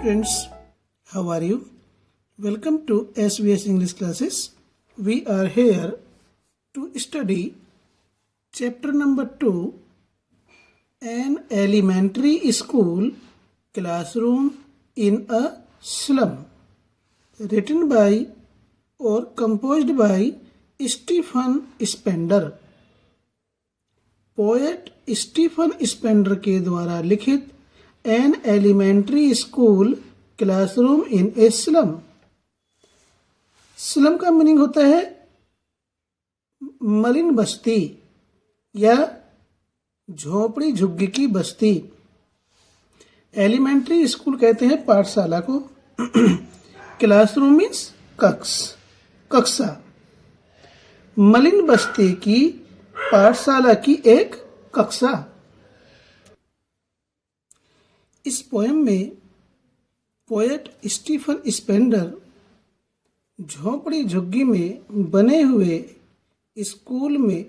students, how are you? Welcome to SVS English classes. We are here to study chapter number 2, an elementary school classroom in a slum, written by or composed by Stephen Spender. Poet Stephen Spender के द्वारा लिखित an elementary school classroom in a slum. Slum का meaning होता है मलिन बस्ती या झोपड़ी झुग्गी की बस्ती। एलिमेंट्री स्कूल कहते हैं पाठशाला को। क्लासरूम मीन्स कक्षा। मलिन बस्ती की पाठशाला की एक कक्षा। इस पोएम में पोएट स्टीफन स्पेंडर झोपड़ी झुग्गी में बने हुए स्कूल में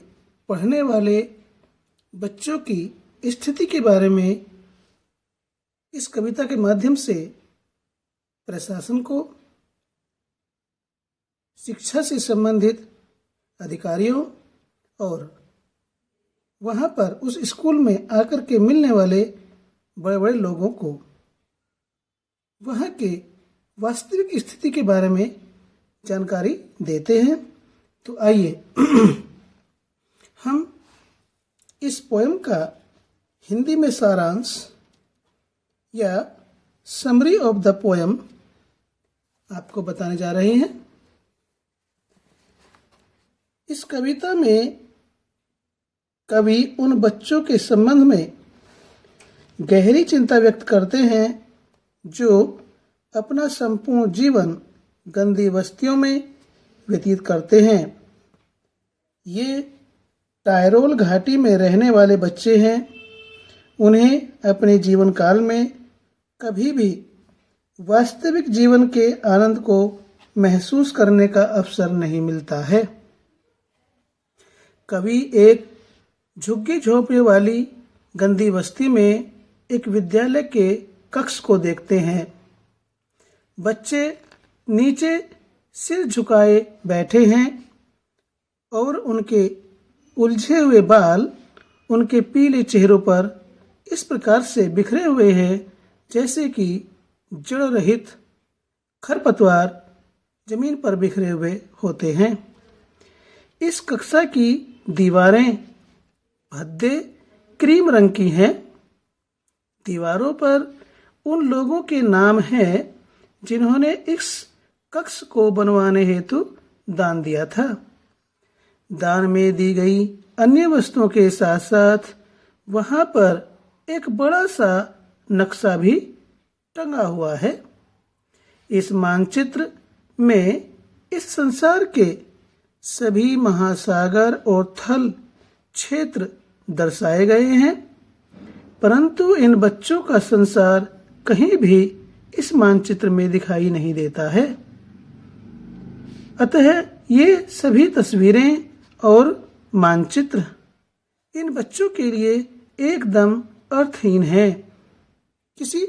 पढ़ने वाले बच्चों की स्थिति के बारे में इस कविता के माध्यम से प्रशासन को, शिक्षा से संबंधित अधिकारियों और वहां पर उस स्कूल में आकर के मिलने वाले बड़े बड़े लोगों को वहां के वास्तविक स्थिति के बारे में जानकारी देते हैं। तो आइए हम इस पोएम का हिंदी में सारांश या समरी ऑफ द पोएम आपको बताने जा रहे हैं। इस कविता में कवि उन बच्चों के संबंध में गहरी चिंता व्यक्त करते हैं जो अपना संपूर्ण जीवन गंदी बस्तियों में व्यतीत करते हैं। ये टायरोल घाटी में रहने वाले बच्चे हैं। उन्हें अपने जीवन काल में कभी भी वास्तविक जीवन के आनंद को महसूस करने का अवसर नहीं मिलता है। कवि एक झुग्गी झोपड़ी वाली गंदी बस्ती में एक विद्यालय के कक्ष को देखते हैं। बच्चे नीचे सिर झुकाए बैठे हैं और उनके उलझे हुए बाल उनके पीले चेहरों पर इस प्रकार से बिखरे हुए हैं जैसे कि जड़ रहित खरपतवार जमीन पर बिखरे हुए होते हैं। इस कक्षा की दीवारें भद्दे क्रीम रंग की हैं। दीवारों पर उन लोगों के नाम हैं जिन्होंने इस कक्ष को बनवाने हेतु दान दिया था। दान में दी गई अन्य वस्तुओं के साथ साथ वहां पर एक बड़ा सा नक्शा भी टंगा हुआ है। इस मानचित्र में इस संसार के सभी महासागर और थल क्षेत्र दर्शाए गए हैं, परंतु इन बच्चों का संसार कहीं भी इस मानचित्र में दिखाई नहीं देता है। अतः ये सभी तस्वीरें और मानचित्र इन बच्चों के लिए एकदम अर्थहीन है, किसी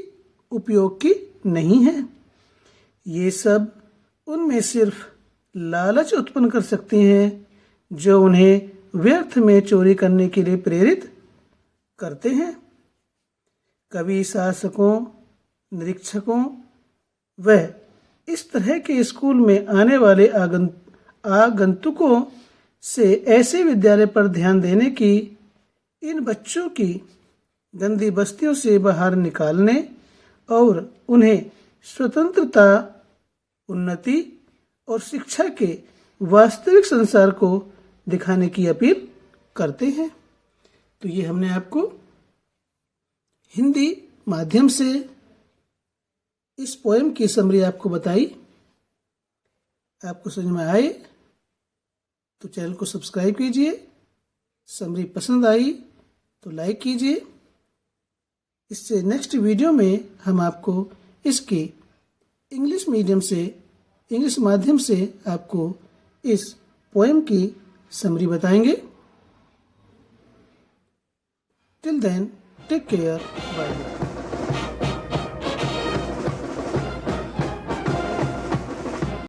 उपयोग की नहीं है। ये सब उनमें सिर्फ लालच उत्पन्न कर सकती हैं जो उन्हें व्यर्थ में चोरी करने के लिए प्रेरित करते हैं। कवि शासकों, निरीक्षकों व इस तरह के स्कूल में आने वाले आगंतुकों से ऐसे विद्यालय पर ध्यान देने की, इन बच्चों की गंदी बस्तियों से बाहर निकालने और उन्हें स्वतंत्रता, उन्नति और शिक्षा के वास्तविक संसार को दिखाने की अपील करते हैं। तो ये हमने आपको हिंदी माध्यम से इस पोएम की समरी आपको बताई। आपको समझ में आए तो चैनल को सब्सक्राइब कीजिए। समरी पसंद आई तो लाइक कीजिए। इससे नेक्स्ट वीडियो में हम आपको इसकी इंग्लिश माध्यम से आपको इस पोएम की समरी बताएंगे। Till then take care, bye.